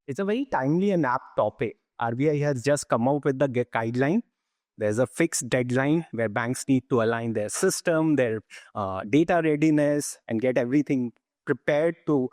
It's a very timely and apt topic. RBI has just come out with the guideline. There's a fixed deadline where banks need to align their system, their data readiness, and get everything prepared to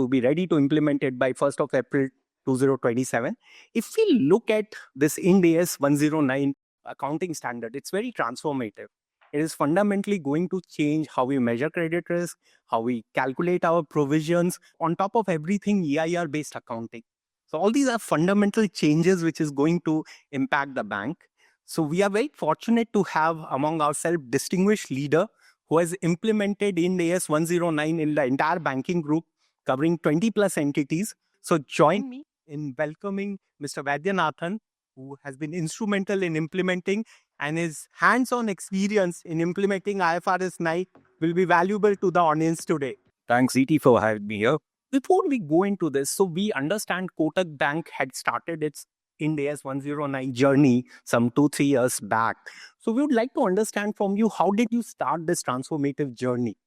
be ready to implement it by 1st of April 2027. If we look at this Ind AS 109 accounting standard, it's very transformative. It is fundamentally going to change how we measure credit risk, how we calculate our provisions, on top of everything, EIR based accounting. So, all these are fundamental changes which is going to impact the bank. So, we are very fortunate to have among ourselves distinguished leader who has implemented Ind AS 109 in the entire banking group, covering 20 plus entities. So, join me in welcoming Mr. Vaidyanathan, who has been instrumental in implementing, and his hands-on experience in implementing IFRS 9 will be valuable to the audience today. Thanks, ET, for having me here. Before we go into this, so we understand Kotak Bank had started its Ind AS 109 journey some 2-3 years back. So we would like to understand from you, how did you start this transformative journey?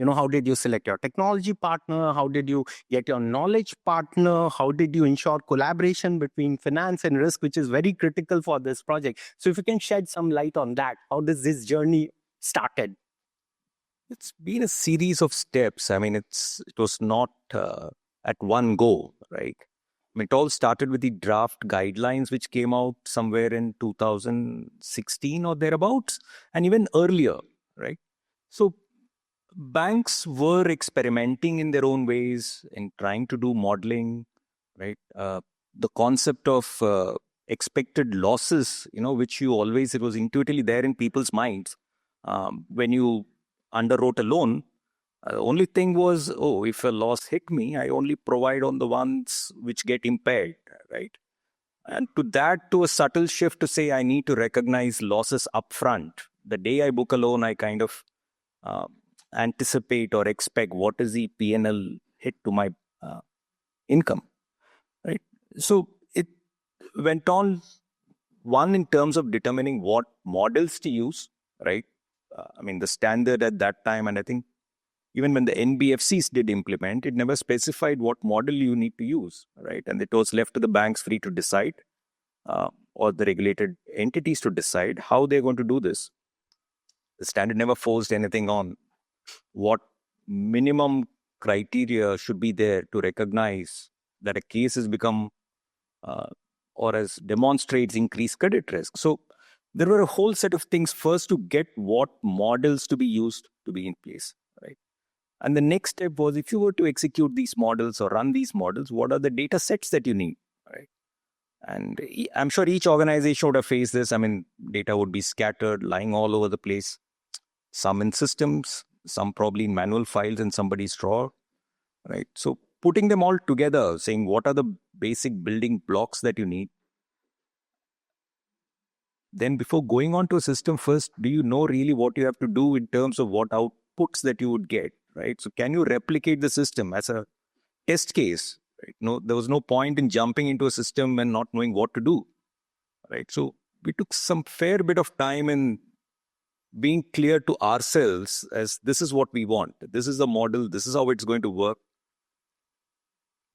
How did you select your technology partner? How did you get your knowledge partner? How did you ensure collaboration between finance and risk, which is very critical for this project? So if you can shed some light on that, how does this journey started? It's been a series of steps. I mean, it was not at one go, right? I mean, it all started with the draft guidelines, which came out somewhere in 2016 or thereabouts, and even earlier, right? So banks were experimenting in their own ways in trying to do modeling, right? The concept of expected losses, which it was intuitively there in people's minds. When you underwrote a loan, the only thing was, if a loss hit me, I only provide on the ones which get impaired, right? And to a subtle shift to say I need to recognize losses upfront. The day I book a loan, I kind of anticipate or expect what is the P&L hit to my income, right? So it went on, one, in terms of determining what models to use, right? I mean, the standard at that time, and I think even when the NBFCs did implement, it never specified what model you need to use, right? And it was left to the banks free to decide, or the regulated entities to decide how they're going to do this. The standard never forced anything on what minimum criteria should be there to recognize that a case has become or as demonstrates increased credit risk. So there were a whole set of things first to get what models to be used to be in place, right? And the next step was, if you were to execute these models or run these models, what are the data sets that you need, right? And I'm sure each organization would have faced this. I mean, data would be scattered, lying all over the place, some in systems, some probably in manual files in somebody's drawer, right? So putting them all together, saying what are the basic building blocks that you need. Then before going on to a system, first, do you know really what you have to do in terms of what outputs that you would get, right? So can you replicate the system as a test case, right? No, there was no point in jumping into a system and not knowing what to do, right? So we took some fair bit of time in being clear to ourselves as this is what we want. This is the model. This is how it's going to work.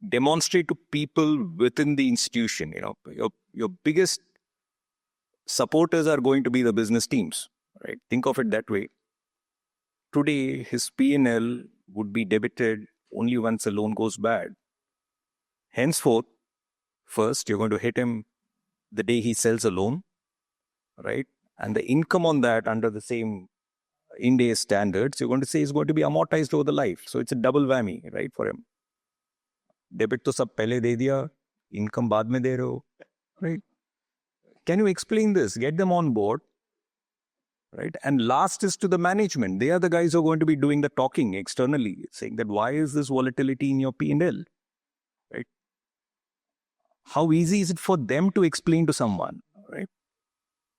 Demonstrate to people within the institution. Your biggest supporters are going to be the business teams, right? Think of it that way. Today, his P&L would be debited only once a loan goes bad. Henceforth, first, you're going to hit him the day he sells a loan, right? And the income on that under the same Ind AS standards, you're going to say is going to be amortized over the life. So it's a double whammy, right, for him. Debit to sab pehle de diya, income baad mein de rahe ho, right? Can you explain this? Get them on board, right? And last is to the management. They are the guys who are going to be doing the talking externally, saying that why is this volatility in your P&L, right? How easy is it for them to explain to someone, right?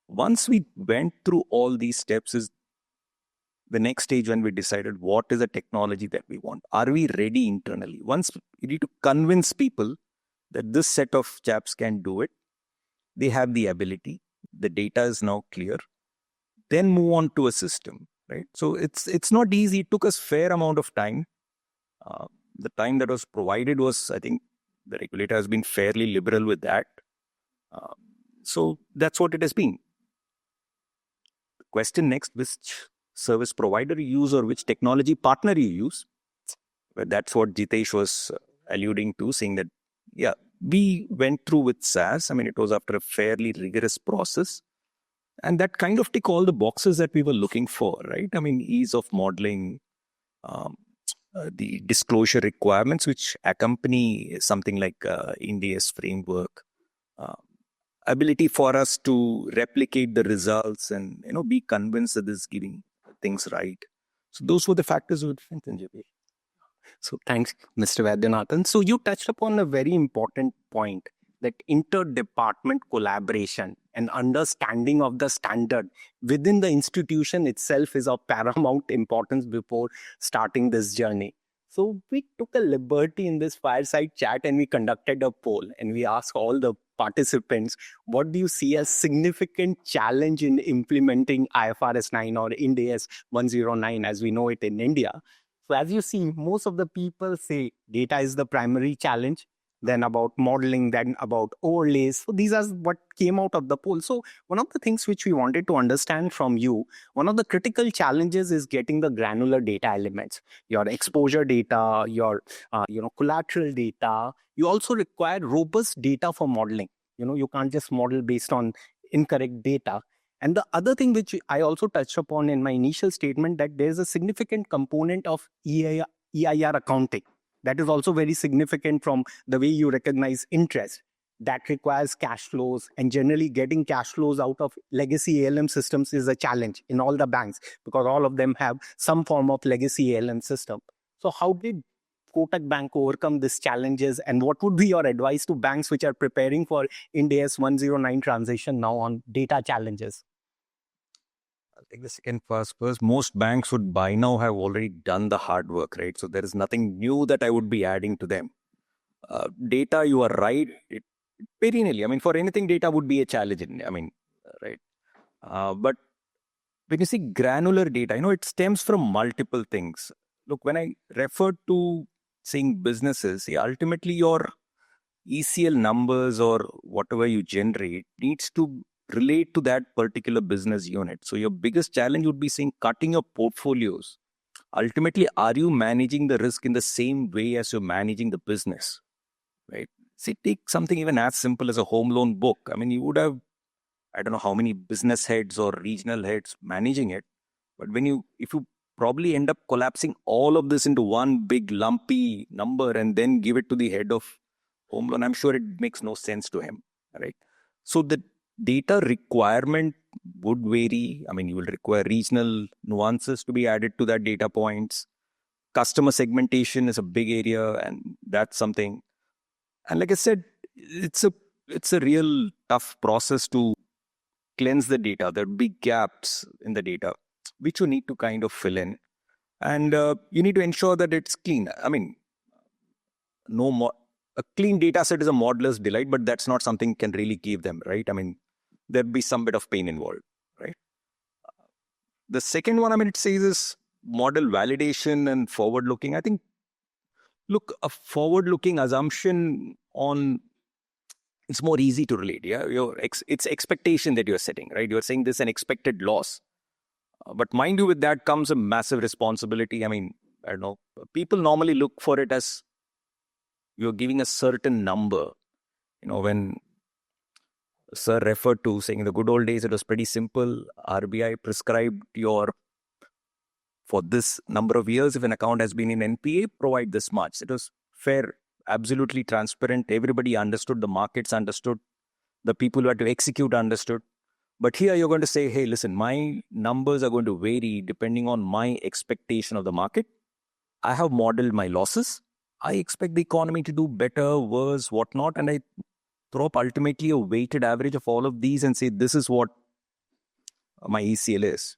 Once we went through all these steps is the next stage when we decided what is the technology that we want. Are we ready internally? Once you need to convince people that this set of chaps can do it, they have the ability, the data is now clear, then move on to a system, right? So it's not easy. It took us fair amount of time. The time that was provided was, I think, The regulator has been fairly liberal with that. So that's what it has been. The question next, which service provider you use or which technology partner you use? Well, that's what Jitesh was alluding to, saying that, yeah, we went through with SaaS. I mean, it was after a fairly rigorous process. And that kind of tick all the boxes that we were looking for, right? I mean, ease of modeling, the disclosure requirements which accompany something like Ind AS framework, uh, ability for us to replicate the results and be convinced that this is giving things right. So those were the factors we went in. So thanks, Mr. Vaidyanathan. So you touched upon a very important point, that interdepartment collaboration and understanding of the standard within the institution itself is of paramount importance before starting this journey. So we took a liberty in this fireside chat and we conducted a poll and we asked all the participants, what do you see as significant challenge in implementing IFRS 9 or Ind AS 109 as we know it in India? So as you see, most of the people say data is the primary challenge, then about modeling, then about overlays. So these are what came out of the poll. So one of the things which we wanted to understand from you, one of the critical challenges is getting the granular data elements, your exposure data, your collateral data. You also require robust data for modeling. You can't just model based on incorrect data. And the other thing which I also touched upon in my initial statement, that there's a significant component of EIR accounting that is also very significant from the way you recognize interest. That requires cash flows, and generally getting cash flows out of legacy ALM systems is a challenge in all the banks because all of them have some form of legacy ALM system. So how did Kotak Bank overcome these challenges, and what would be your advice to banks which are preparing for Ind AS 109 transition now on data challenges? I'll take the second first. Most banks would by now have already done the hard work, right? So there is nothing new that I would be adding to them. Data, you are right. Perennially, I mean, for anything, data would be a challenge. Right. But when you see granular data, it stems from multiple things. Look, when I refer to saying businesses, ultimately your ECL numbers or whatever you generate needs to relate to that particular business unit. So your biggest challenge would be saying cutting your portfolios. Ultimately, are you managing the risk in the same way as you're managing the business? Right? See, take something even as simple as a home loan book. I mean, you would have, I don't know how many business heads or regional heads managing it. But if you probably end up collapsing all of this into one big lumpy number and then give it to the head of home loan, I'm sure it makes no sense to him, right? So the data requirement would vary. I mean, you will require regional nuances to be added to that data points. Customer segmentation is a big area, and that's something. And like I said, it's a real tough process to cleanse the data. There are big gaps in the data, which you need to kind of fill in. And you need to ensure that it's clean. I mean, a clean data set is a modeler's delight, but that's not something can really give them, right? I mean, there'd be some bit of pain involved, right? The second one, it says is model validation and forward-looking. I think, look, a forward-looking assumption on it's more easy to relate. Yeah, it's expectation that you're setting, right? You're saying this is an expected loss, but mind you, with that comes a massive responsibility. I mean, I don't know. People normally look for it as you're giving a certain number. When Sir referred to saying in the good old days, it was pretty simple. RBI prescribed for this number of years, if an account has been in NPA, provide this much. It was fair, absolutely transparent. Everybody understood, the markets understood, the people who had to execute understood. But here you're going to say, hey, listen, my numbers are going to vary depending on my expectation of the market. I have modeled my losses. I expect the economy to do better, worse, whatnot. And I throw up ultimately a weighted average of all of these and say, this is what my ECL is.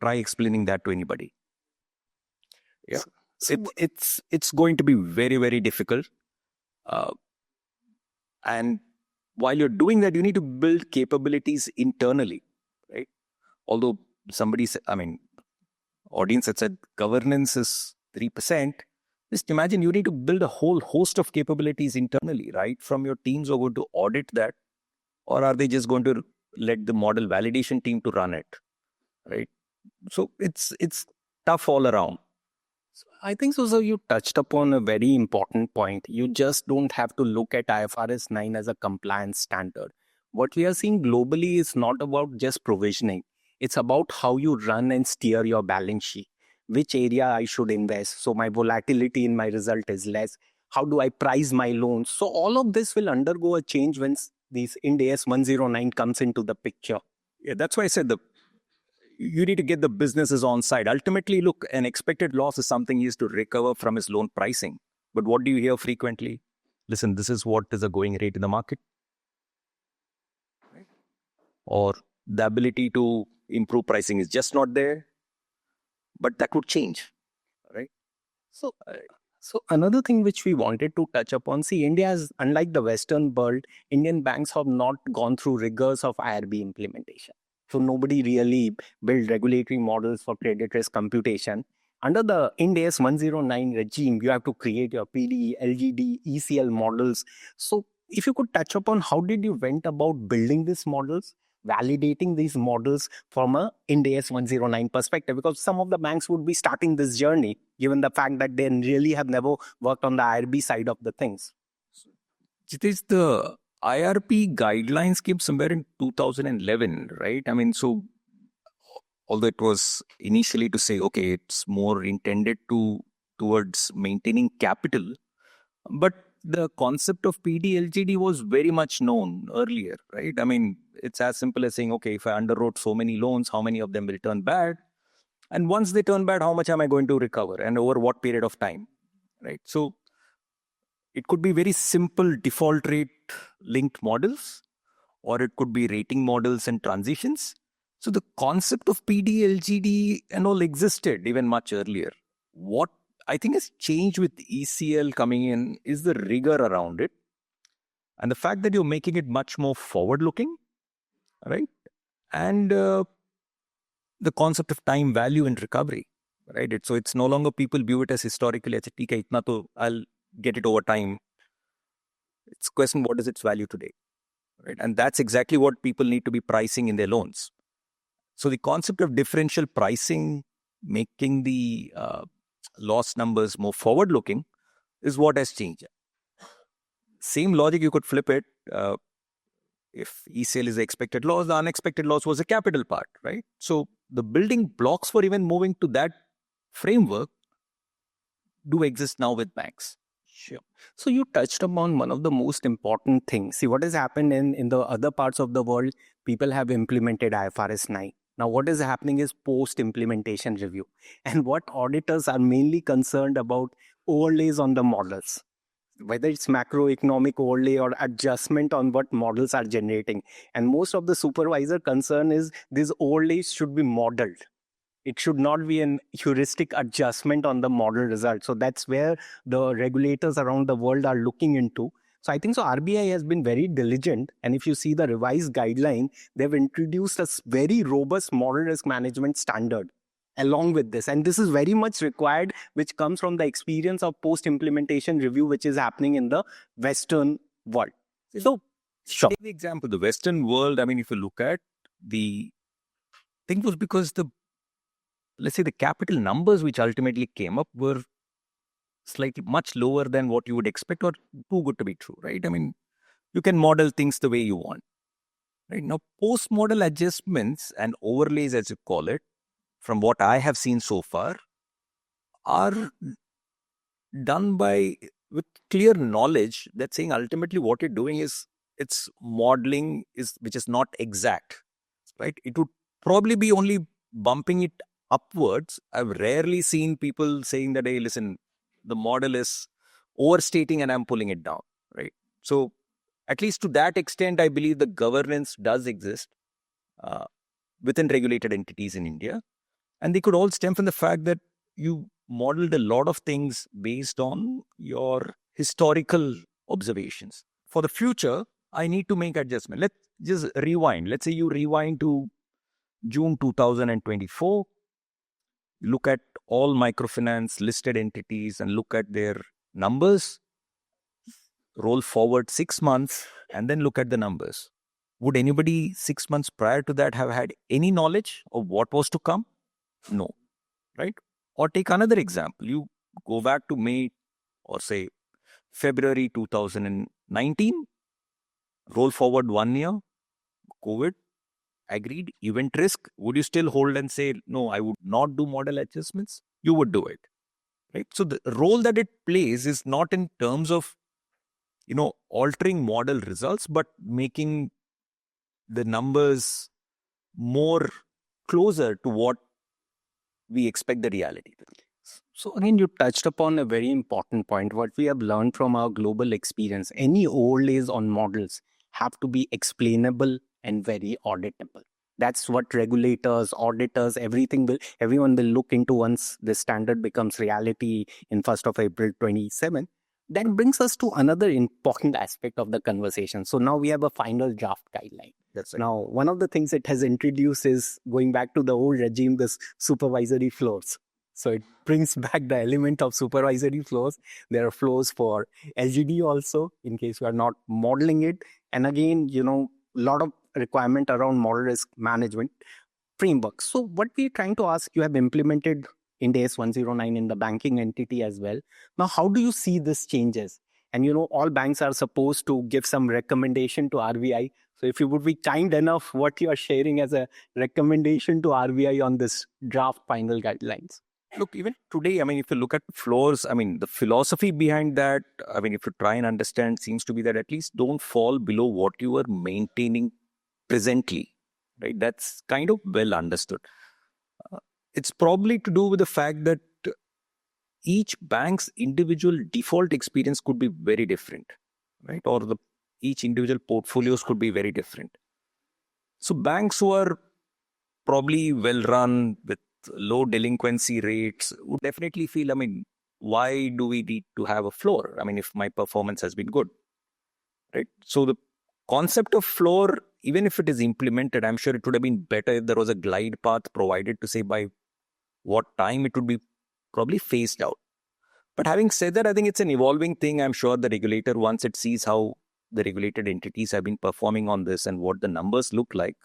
Try explaining that to anybody. Yeah. It's going to be very, very difficult. And while you're doing that, you need to build capabilities internally, right? Although audience had said governance is 3%, Just imagine you need to build a whole host of capabilities internally, right? From your teams are going to audit that, or are they just going to let the model validation team to run it, right? So it's tough all around. I think so. So you touched upon a very important point. You just don't have to look at IFRS 9 as a compliance standard. What we are seeing globally is not about just provisioning. It's about how you run and steer your balance sheet. Which area I should invest so my volatility in my result is less. How do I price my loans? So all of this will undergo a change when this Ind AS 109 comes into the picture. Yeah, that's why I said you need to get the businesses on side. Ultimately, look, an expected loss is something he is to recover from his loan pricing. But what do you hear frequently? Listen, this is what is a going rate in the market, or the ability to improve pricing is just not there. But that would change, right? So, so another thing which we wanted to touch upon, see, India is unlike the Western world. Indian banks have not gone through rigors of IRB implementation. So nobody really built regulatory models for credit risk computation. Under the Ind AS 109 regime, you have to create your PD, LGD, ECL models. So if you could touch upon how did you went about building these models, validating these models from a Ind AS 109 perspective, because some of the banks would be starting this journey given the fact that they really have never worked on the IRB side of the things. Jitesh, the IRP guidelines came somewhere in 2011, right? I mean, so although it was initially to say, okay, it's more intended towards maintaining capital, but the concept of PDLGD was very much known earlier, right? I mean, it's as simple as saying, okay, if I underwrote so many loans, how many of them will turn bad? And once they turn bad, how much am I going to recover and over what period of time, right? So it could be very simple default rate linked models, or it could be rating models and transitions. So the concept of PDLGD and all existed even much earlier. What I think has changed with ECL coming in is the rigor around it and the fact that you're making it much more forward looking, right? And the concept of time value and recovery, right? So it's no longer people view it as historically, as itna to I'll get it over time. It's question, what is its value today, right? And that's exactly what people need to be pricing in their loans. So the concept of differential pricing, making the loss numbers more forward looking, is what has changed. Same logic, you could flip it. If ECL is the expected loss, the unexpected loss was the capital part, right? So the building blocks for even moving to that framework do exist now with banks. Sure. So you touched upon one of the most important things. See, what has happened in the other parts of the world, people have implemented IFRS 9. Now, what is happening is post-implementation review. And what auditors are mainly concerned about overlays on the models, whether it's macroeconomic overlay or adjustment on what models are generating. And most of the supervisor concern is these overlays should be modeled. It should not be an heuristic adjustment on the model result. So that's where the regulators around the world are looking into. So I think so RBI has been very diligent. And if you see the revised guideline, they've introduced a very robust model risk management standard along with this. And this is very much required, which comes from the experience of post-implementation review, which is happening in the Western world. So, sure. Take the example, the Western world, I mean, if you look at the thing was because let's say the capital numbers which ultimately came up were slightly much lower than what you would expect or too good to be true, right? I mean, you can model things the way you want, right? Now, post-model adjustments and overlays, as you call it, from what I have seen so far, are done with clear knowledge that saying ultimately what you're doing is it's modeling which is not exact, right? It would probably be only bumping it upwards. I've rarely seen people saying that, hey, listen, the model is overstating and I'm pulling it down, right? So at least to that extent, I believe the governance does exist within regulated entities in India. And they could all stem from the fact that you modeled a lot of things based on your historical observations. For the future, I need to make adjustment. Let's just rewind. Let's say you rewind to June 2024. look at all microfinance listed entities and look at their numbers, roll forward 6 months, and then look at the numbers. Would anybody 6 months prior to that have had any knowledge of what was to come? No, right? Or take another example. You go back to May or say February 2019, roll forward 1 year, COVID, agreed, event risk. Would you still hold and say, no, I would not do model adjustments? You would do it, right? So the role that it plays is not in terms of, altering model results, but making the numbers more closer to what we expect the reality to be. So again, you touched upon a very important point. What we have learned from our global experience, any overlays on models have to be explainable and very auditable. That's what regulators, auditors, everyone will look into once the standard becomes reality in 1st of April 27. That brings us to another important aspect of the conversation. So now we have a final draft guideline. That's right. Now, one of the things it has introduced is going back to the old regime, this supervisory floors. So it brings back the element of supervisory floors. There are floors for LGD also, in case you are not modeling it. And again, a lot of requirement around model risk management framework. So what we're trying to ask, you have implemented Ind AS 109 in the banking entity as well. Now, how do you see this changes? And all banks are supposed to give some recommendation to RBI. So if you would be kind enough, what you are sharing as a recommendation to RBI on this draft final guidelines? Look, even today, if you look at floors, the philosophy behind that, if you try and understand, seems to be that at least don't fall below what you are maintaining presently, right? That's kind of well understood. It's probably to do with the fact that each bank's individual default experience could be very different, right? Or each individual portfolios could be very different. So banks who are probably well run with low delinquency rates would definitely feel, why do we need to have a floor? If my performance has been good, right? So the concept of floor, even if it is implemented, I'm sure it would have been better if there was a glide path provided to say by what time it would be probably phased out. But having said that, I think it's an evolving thing. I'm sure the regulator, once it sees how the regulated entities have been performing on this and what the numbers look like,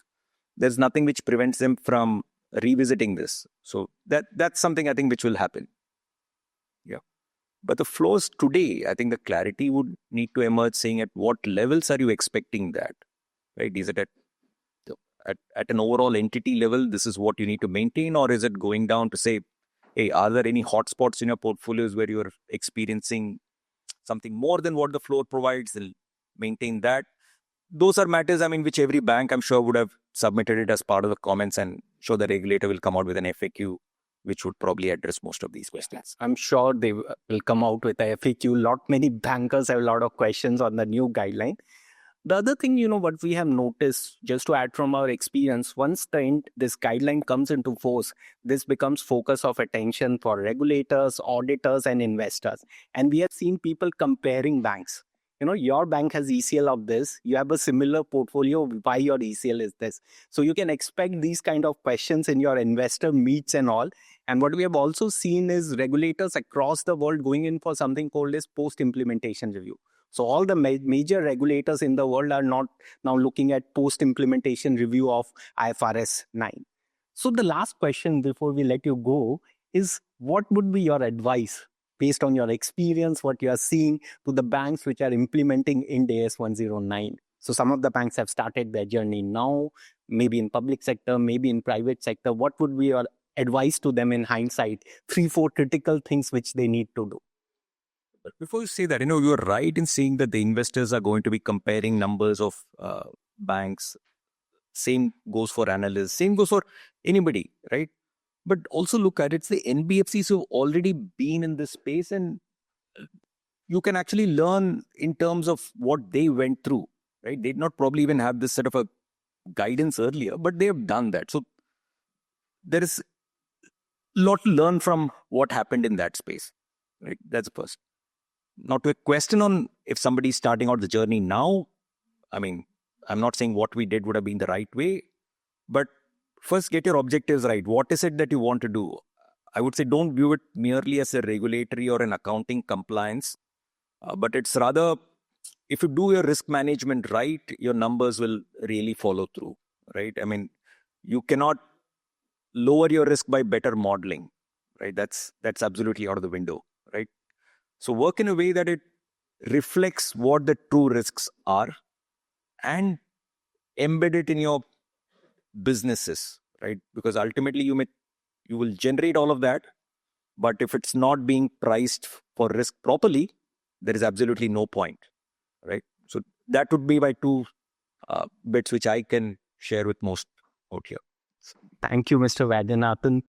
there's nothing which prevents them from revisiting this. So that's something I think which will happen. Yeah. But the flows today, I think the clarity would need to emerge saying at what levels are you expecting that, right? Is it at an overall entity level, this is what you need to maintain, or is it going down to say, hey, are there any hotspots in your portfolios where you're experiencing something more than what the floor provides? They'll maintain that. Those are matters, which every bank, I'm sure, would have submitted it as part of the comments, and sure the regulator will come out with an FAQ, which would probably address most of these questions. I'm sure they will come out with a FAQ. Many bankers have a lot of questions on the new guideline. The other thing, what we have noticed, just to add from our experience, once this guideline comes into force, this becomes focus of attention for regulators, auditors, and investors. And we have seen people comparing banks. Your bank has ECL of this. You have a similar portfolio. Why your ECL is this? So you can expect these kind of questions in your investor meets and all. And what we have also seen is regulators across the world going in for something called as post-implementation review. So all the major regulators in the world are not now looking at post-implementation review of IFRS 9. So the last question before we let you go is, what would be your advice based on your experience, what you are seeing, to the banks which are implementing Ind AS 109? So some of the banks have started their journey now, maybe in public sector, maybe in private sector. What would be your advice to them in hindsight? 3-4 critical things which they need to do. But before you say that, you're right in saying that the investors are going to be comparing numbers of banks. Same goes for analysts. Same goes for anybody, right? But also look at it's the NBFCs who have already been in this space, and you can actually learn in terms of what they went through, right? They did not probably even have this set of a guidance earlier, but they have done that. So there is a lot to learn from what happened in that space, right? That's the first. Now, to a question on if somebody's starting out the journey now, I'm not saying what we did would have been the right way, but first get your objectives right. What is it that you want to do? I would say don't view it merely as a regulatory or an accounting compliance, but it's rather, if you do your risk management right, your numbers will really follow through, right? I mean, you cannot lower your risk by better modeling, right? That's absolutely out of the window, right? So work in a way that it reflects what the true risks are and embed it in your businesses, right? Because ultimately you will generate all of that, but if it's not being priced for risk properly, there is absolutely no point, right? So that would be my two bits which I can share with most out here. Thank you, Mr. Vaidyanathan.